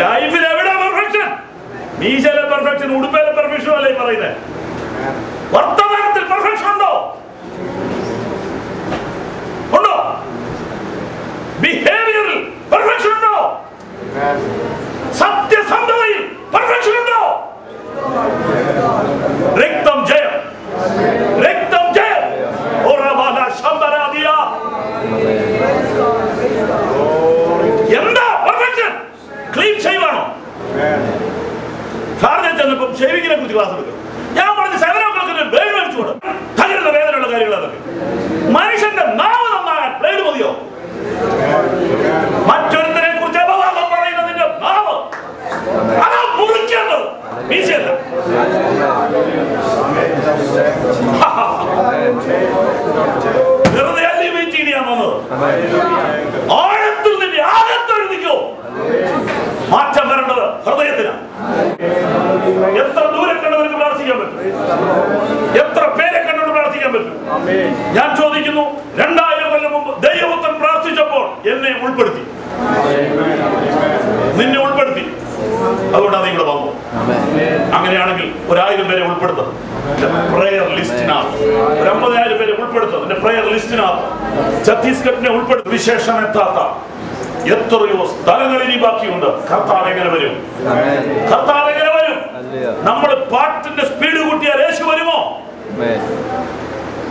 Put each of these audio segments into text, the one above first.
ലൈഫിൽ എവിടെ perfection? മീശയിലെ perfection, ഉടുപ്പയിലെ perfection അല്ലേ പറയുന്നത്? വർത്തമാനത്തിൽ പെർഫെക്ഷൻ ഉണ്ടോ? ഉണ്ടോ? ബിഹേവിയറിൽ പെർഫെക്ഷൻ ഉണ്ടോ? സത്യസന്ധതയിൽ പെർഫെക്ഷൻ ഉണ്ടോ? രക്തം ജയം, രക്തം ജയം. എന്താ പെർഫെക്ഷൻ? ക്ലീൻ ഷേവാണോ? ചെന്നപ്പം ഷേവിങ്ങിനെ കുറിച്ച് ക്ലാസ് എടുക്കും. ഞാൻ പറഞ്ഞ 7 o'clock ബ്ലേഡ് മേടിച്ചുകൊണ്ട് തകരുന്ന വേദനയുള്ള കാര്യങ്ങൾ അതൊക്കെ. മനുഷ്യന്റെ നാവ് നന്നാകാൻ ബ്ലേഡ് മതിയോ? മറ്റൊരുത്തരെ കുറിച്ച് അപവാദം പറയുന്നതിന്റെ നാവ് അതാ മുറിക്കേണ്ടത്, മീശയല്ല. വെറുതെ അല്ലേ വെയിറ്റ് ചെയ്യാൻ വന്നത്? ആഴത്തിൽ നിന്റെ ആഴത്തെഴുതിക്കോ. മാറ്റം വരേണ്ടത് ഹൃദയത്തിനാണ്. എത്ര ദൂരെ കണ്ടവർക്ക് പ്രാർത്ഥിക്കാൻ പറ്റും? എത്ര പേരെ കണ്ടവർ പ്രാർത്ഥിക്കാൻ പറ്റും? ഞാൻ ചോദിക്കുന്നു, 2000 കൊല്ലം മുമ്പ് ദൈവപുത്രൻ പ്രാർത്ഥിച്ചപ്പോൾ എന്നെ ഉൾപ്പെടുത്തി, നിന്നെ ഉൾപ്പെടുത്തി. അതുകൊണ്ടാണ് നീ ഇവിടെ വന്നു. അങ്ങനെയാണെങ്കിൽ 1000 പേരെ ഉൾപ്പെടുത്തും പ്രേയർ ലിസ്റ്റിനകത്ത്. 50,000 പേരെ ഉൾപ്പെടുത്തും എന്റെ പ്രേയർ ലിസ്റ്റിനകത്ത്. ഛത്തീസ്ഗഡിനെ ഉൾപ്പെടുത്തും. വിശേഷം എത്താത്ത എത്രയോ സ്ഥലങ്ങൾ ഇനി ബാക്കിയുണ്ട്. കർത്താവ് എങ്ങനെ വരും? കർത്താവ് എങ്ങനെ വരും? നമ്മൾ പാട്ടിന്റെ സ്പീഡ് കൂട്ടിയാൽ യേശു വരുമോ?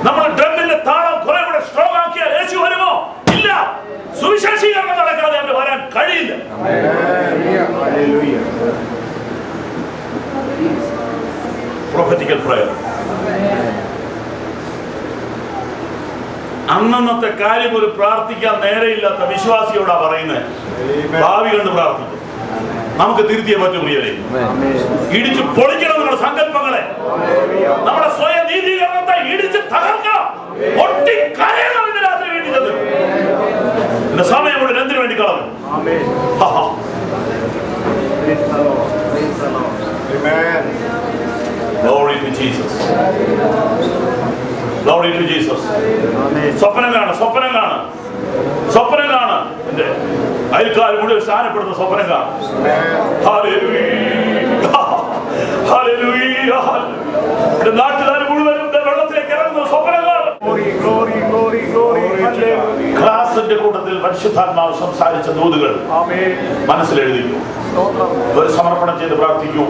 നമ്മൾ ഡ്രമ്മിന്റെ താളം കുറെ കൂടെ സ്ട്രോങ് ആക്കിയാൽ യേശു വരുമോ? ഇല്ല. സുവിശേഷീകരണം നടക്കാതെ അവന് വരാൻ കഴിയില്ല. Prophetical prayer. അന്നത്തെ കാര്യം ഒരു പ്രാർത്ഥിക്കാൻ നേരെയില്ലാത്ത വിശ്വാസിയോടാ പറയുന്നത്. ഭാവി കണ്ട് പ്രാർത്ഥിക്കും. നമുക്ക് തിരുത്തിയേ പറ്റും. ഇടിച്ചു പൊളിക്കണം നമ്മുടെ സങ്കല്പങ്ങളെ, നമ്മുടെ സ്വയം നീതീകരണത്തെ ഇടിച്ച് തകർക്കണം. പൊട്ടിക്കരയണം ഇന്ന് രാത്രി വീട്ടിൽ. എന്റെ സമയം മുഴുവൻ എന്തിനു വേണ്ടി കളഞ്ഞു? Glory to Jesus. Glory to Jesus. സ്വപ്നം കാണും, സ്വപ്നം കാണും, സ്വപ്നം കാണും. എന്റെ അയൽക്കാർ മുഴുവൻ സ്ഥാനപ്പെടുന്ന സ്വപ്നം കാണും. നാട്ടുകാർ മുഴുവനും വെള്ളത്തിലേക്ക് ഇറങ്ങുന്ന സ്വപ്നം കാണും. ക്ലാസിന്റെ കൂട്ടത്തിൽ പരിശുദ്ധാത്മാവ് സംസാരിച്ച ദൂതുകൾ മനസ്സിലെഴുതിക്കൂ. ഒരു സമർപ്പണം ചെയ്ത് പ്രാർത്ഥിക്കൂ.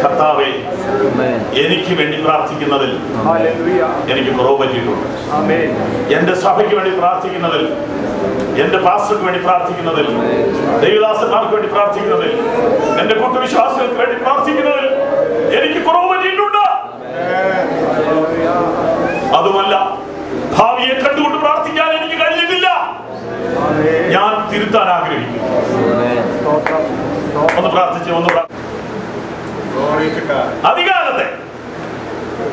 കർത്താവേ, എനിക്ക് വേണ്ടി പ്രാർത്ഥിക്കുന്നതിൽ എനിക്ക് കുറവ് പറ്റിയിട്ടുണ്ട്. എന്റെ സഭയ്ക്ക് വേണ്ടി പ്രാർത്ഥിക്കുന്നതിൽ, എന്റെ പാസ്റ്റർക്ക് വേണ്ടി പ്രാർത്ഥിക്കുന്നതിൽ, ദൈവദാസന്മാർക്ക് വേണ്ടി പ്രാർത്ഥിക്കുന്നതിൽ, എന്റെ കൂട്ടുവിശ്വാസികൾക്ക് വേണ്ടി പ്രാർത്ഥിക്കുന്നതിൽ എനിക്ക് കുറവ് പറ്റിയിട്ടുണ്ട്. അതുമല്ല, ഭാവിയെ കണ്ടുകൊണ്ട് പ്രാർത്ഥിക്കാൻ എനിക്ക് കഴിഞ്ഞിട്ടില്ല. ഞാൻ തിരുത്താൻ ആഗ്രഹിക്കുന്നു. ഒന്ന് പ്രാർത്ഥിച്ച് അധികാരത്തെ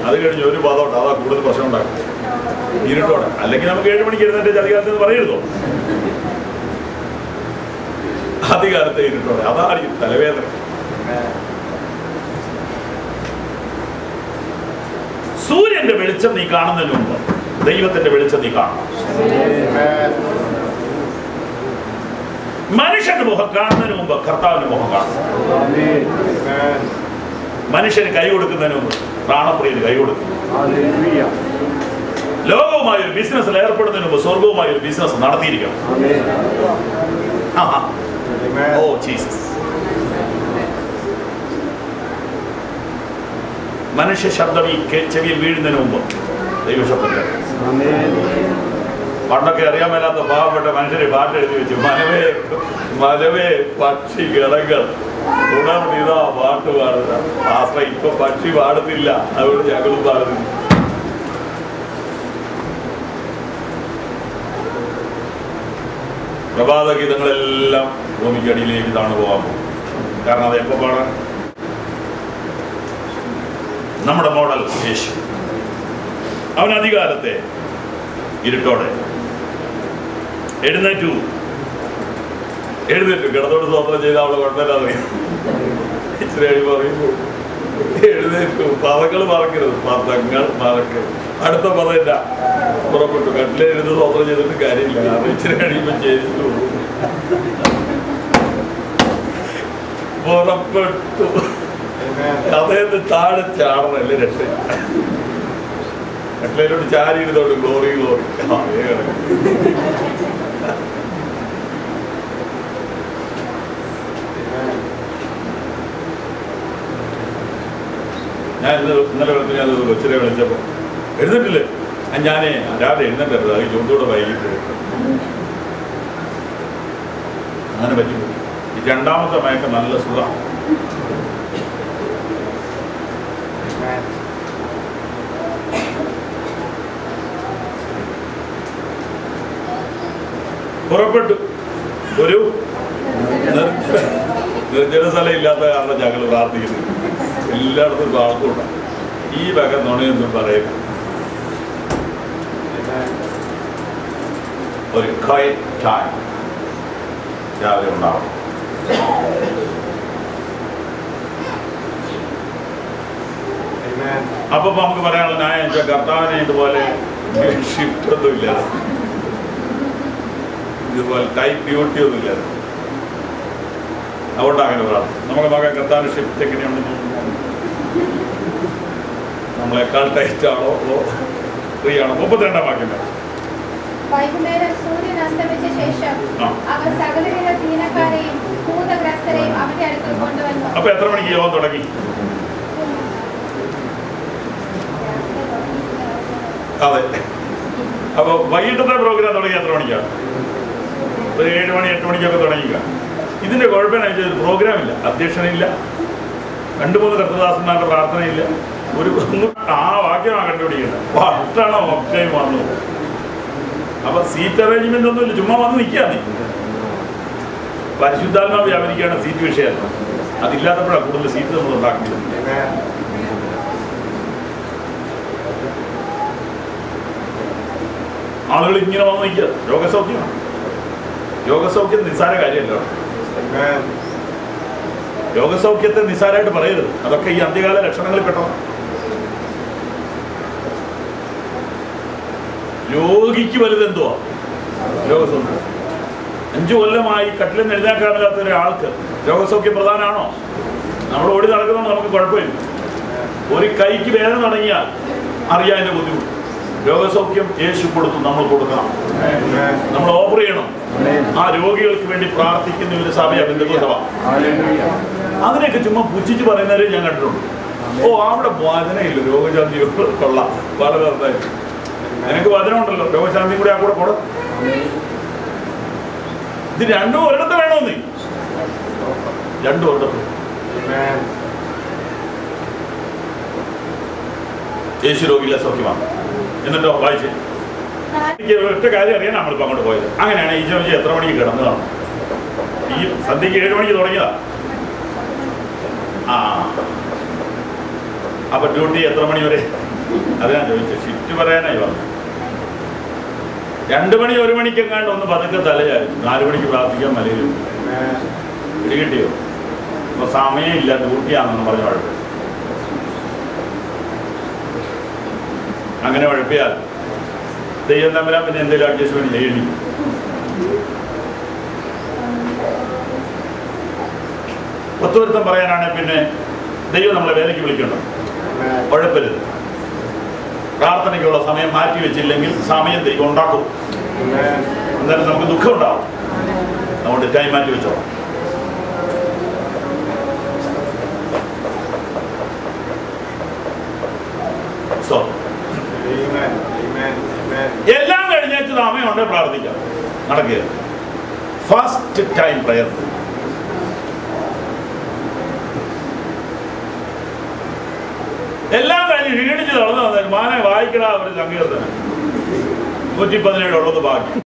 അത് കഴിഞ്ഞ് ഒരു പദമുണ്ട്, അതാ കൂടുതൽ പ്രശ്നം ഉണ്ടാക്കും. ഇരുട്ടോടെ. അല്ലെങ്കിൽ നമുക്ക് 7 മണിക്ക് എഴുന്നേറ്റ് അധികാരത്തെ പറയരുതോ? അധികാരത്തെ ഇരുട്ടോടെ, അതാണ് തലവേദന. സൂര്യന്റെ വെളിച്ചം നീ കാണുന്നതിന് മുമ്പ് ദൈവത്തിന്റെ വെളിച്ചം നീ കാണണം. മനുഷ്യന്റെ മുഖം കാണുന്നതിന് മുമ്പ് കർത്താവിന്റെ മുഖം കാണണം. മനുഷ്യന് കൈ കൊടുക്കുന്നതിന് മുമ്പ് പ്രാണപ്രിയന് കൈ കൊടുക്കും. ലോകവുമായ ഒരു ബിസിനസ്സിൽ ഏർപ്പെടുന്നതിന് മുമ്പ് സ്വർഗവുമായ ഒരു ബിസിനസ് നടത്തിയിരിക്കണം. Oh Jesus. മനുഷ്യ ശബ്ദം ഈ ചെവിയിൽ വീഴുന്നതിന് മുമ്പ് ദൈവശബ്ദം. പണ്ടൊക്കെ അറിയാൻ മേലാത്ത പാവപ്പെട്ട മനുഷ്യരെ പാട്ട് എഴുതി വെച്ചു. മലവേ മലവേ പക്ഷി ഗണങ്ങൾ ഉണർന്നിതാ പാട്ട് പാടുക. ആശ്ര ഇപ്പൊ പക്ഷി പാടുന്നില്ല, അതുകൊണ്ട് ഞങ്ങളും പാടുന്നില്ല. പ്രഭാത ഗീതങ്ങളെല്ലാം ഭൂമിക്കടിയിലേക്ക് താണു പോകാൻ പോകും. കാരണം അത് എപ്പോ പാടാൻ? നമ്മുടെ മോഡൽ യേശു. അവൻ അധികാരത്തെ ഇരുട്ടോടെ എഴുന്നേറ്റു കിടന്നോട് സ്വന്തം ചെയ്ത അവളെ കുഴപ്പമില്ലാതെ ഇച്ചിരി കഴിവ് പറയുമ്പോൾ എഴുന്നേറ്റു. പദങ്ങൾ മറക്കരുത്, പദങ്ങൾ മറക്കരുത്. അടുത്ത പദമില്ല, പുറപ്പെട്ടു. കട്ടിലെഴുന്ന് സ്വന്തം ചെയ്തിട്ട് കാര്യമില്ല. കാരണം ഇച്ചിരി കഴിയുമ്പോൾ ചെയ്തിട്ടു. പുറപ്പെട്ടു. അതേന്ന് താഴെ ചാടണല്ലേ രക്ഷ. കട്ടിലോട്ട് ചാരി ഇരുന്നോട്ട് ഗ്ലോറി ഗ്ലോറി. ഞാൻ ഇന്നലെ വിളിച്ച് ഞാൻ കൊച്ചിനെ വിളിച്ചപ്പോൾ എഴുന്നിട്ടില്ലേ? ഞാനേ രാവിലെ എഴുന്നേറ്റത് അത് ചൂണ്ടോടെ വൈകിട്ട് അങ്ങനെ പറ്റിപ്പോയി. ഈ രണ്ടാമത്തെ മയക്കം നല്ല സുഖം. പുറപ്പെട്ടു. ഒരു നിർജ്ജന സ്ഥലം ഇല്ലാത്ത കാരണം ഞങ്ങൾ പ്രാർത്ഥിക്കുന്നു. എല്ലായിടത്തും പ്രാർത്ഥന. ഈ വക നുണയൊന്നും പറയും. ഒരു ക്വയറ്റ് ടൈം രാവിലെ ഉണ്ടാവും. അപ്പൊ നമുക്ക് പറയാനുള്ള ന്യായം വെച്ചാൽ കർത്താവിനെ ഇതുപോലെ ഷിഫ്റ്റ് ഒന്നും ഇല്ലാതെ, ഇതുപോലെ ടൈപ്പ് ഡ്യൂട്ടി ഒന്നും ഇല്ലാതെ, അതുകൊണ്ട് അങ്ങനെ പറയാം. നമുക്ക് നോക്കാം കർത്താവിന്റെ ഷിഫ്റ്റ് എങ്ങനെയുണ്ടെന്ന്. നമ്മളെക്കാൾ ടൈറ്റ് ആണോ ഫ്രീ ആണോ? 32 വാക്യം. വൈകുന്നേരം സൂര്യൻ അസ്തമിച്ച ശേഷം അവർ സകലവിധ ദീനക്കാരെയും ഭൂതഗ്രസ്തരെയും അവന്റെ അടുത്ത് കൊണ്ടുവന്നു. അപ്പൊ എത്ര മണിക്ക് യോഗം തുടങ്ങി? അതെ. അപ്പൊ വൈകിട്ടത്തെ പ്രോഗ്രാം തുടങ്ങി എത്ര മണിക്കാണ്? ഒരു 7 മണി 8 മണിക്കൊക്കെ തുടങ്ങിക്ക. ഇതിന്റെ കുഴപ്പമെന്ന് വെച്ചാൽ പ്രോഗ്രാം ഇല്ല, അധ്യക്ഷനില്ല, 2-3 കർത്തദാസന്മാരുടെ പ്രാർത്ഥനയില്ല. ഒരു ആ വാക്യമാണ് കണ്ടുപിടിക്കുന്നത്. പട്ടാണോ ഒക്കെ വന്നു. അപ്പൊ സീറ്റ് അറേഞ്ച്മെന്റ് ഒന്നുമില്ല, ചുമ്മാ വന്ന് നിൽക്കുക. നീ പരിശുദ്ധാത്മാവ് വ്യാപരിക്കുകയാണ് സീറ്റ് വിഷയമല്ല. അതില്ലാത്തപ്പോഴാണ് കൂടുതൽ സീറ്റ് നമ്മൾ ഉണ്ടാക്കുന്നത്. ആളുകൾ ഇങ്ങനെ വന്ന് നിൽക്കുക. രോഗസൗഖ്യമാണ്. രോഗസൗഖ്യം നിസ്സാര കാര്യമല്ല. രോഗസൗഖ്യത്തെ നിസ്സാരമായിട്ട് പറയരുത്. അതൊക്കെ ഈ അന്ത്യകാല ലക്ഷണങ്ങളിൽ പെട്ടോ. രോഗിക്ക് വലുതെന്തുവാ? രോഗസൗഖ്യം. 5 കൊല്ലമായി കട്ടിലിൽ നിന്ന് എഴുന്നേൽക്കാനില്ലാത്ത ഒരാൾക്ക് രോഗസൗഖ്യം പ്രധാനമാണോ? നമ്മൾ ഓടി നടക്കുന്നതുകൊണ്ട് നമുക്ക് കുഴപ്പമില്ല. ഒരു കൈക്ക് വേദന തുടങ്ങിയാൽ അറിയാൻ അതിൻ്റെ ബുദ്ധിമുട്ട്. രോഗസൗഖ്യം യേശു കൊടുത്തു, നമ്മൾ കൊടുക്കണം. നമ്മൾ ഓഫർ ചെയ്യണം. ആ രോഗികൾക്ക് വേണ്ടി പ്രാർത്ഥിക്കുന്ന ഒരു സഭയാണ് ബന്ധുസഭ. അതിനെയൊക്കെ ചുമ്മാ പുച്ഛിച്ച് പറയുന്നവരെ ഞാൻ കണ്ടിട്ടുണ്ട്. അവിടെ വചനയില്ല, രോഗശാന്തി കൊള്ളാം, വളരെ നന്നായിട്ട്. നിനക്ക് വചനമുണ്ടല്ലോ, രോഗശാന്തിയും കൂടെ ആ കൂടെ പോടും. ഇത് രണ്ടും ഒരിടത്ത് വേണമെന്നേ, രണ്ടും ഒരിടത്ത്. യേശു രോഗിയിലെ സൗഖ്യമാണ്. എന്നിട്ടോ വായിച്ചേ. എനിക്ക് ഒറ്റ കാര്യം അറിയാൻ നമ്മളിപ്പോൾ അങ്ങോട്ട് പോയത്. അങ്ങനെയാണ് ഈശോ എത്ര മണിക്ക് കിടന്നു കാണും? ഈ സന്ധ്യക്ക് 7 മണിക്ക് തുടങ്ങിയതാ. അപ്പൊ ഡ്യൂട്ടി എത്ര മണി വരെ? അത് ഞാൻ ചോദിച്ചത്. ഷിഫ്റ്റ് പറയാനായി പറഞ്ഞു. 2 മണി 1 മണിക്കെങ്ങാണ്ട് ഒന്ന് പതുക്കെ തലയായിരുന്നു. 4 മണിക്ക് പ്രാർത്ഥിക്കാൻ മലയിലും പിടികിട്ടിയോ? അപ്പൊ സമയമില്ല, ഡ്യൂട്ടിയാണെന്ന് പറഞ്ഞ വഴക്ക്. അങ്ങനെ ഉഴപ്പിയാൽ ദൈവം തമ്മിലാൻ പിന്നെ എന്തെങ്കിലും അഡ്ജസ്റ്റ്മെന്റ് ചെയ്യണം. ഒത്തുവരുത്തം പറയാനാണെങ്കിൽ പിന്നെ ദൈവം നമ്മളെ വേലയ്ക്ക് വിളിക്കണം. ഉഴപ്പരുത്. പ്രാർത്ഥനയ്ക്കുള്ള സമയം മാറ്റി വെച്ചില്ലെങ്കിൽ സമയം ദൈവം ഉണ്ടാക്കും. എന്നാലും നമുക്ക് ദുഃഖം ഉണ്ടാവും. അതുകൊണ്ട് ടൈം മാറ്റി വെച്ചോളാം. എല്ലാം കഴിഞ്ഞേച്ച് സമയമുണ്ട് പ്രാർത്ഥിക്കാം. നടക്കുക. First time prayer. എല്ലാം കഴിഞ്ഞ് ക്ഷീണിച്ച് നടന്നു വന്നാൽ മാനെ വായിക്കണ ഒരു സങ്കീർത്തനം 117 ഉള്ളത് ബാക്കി.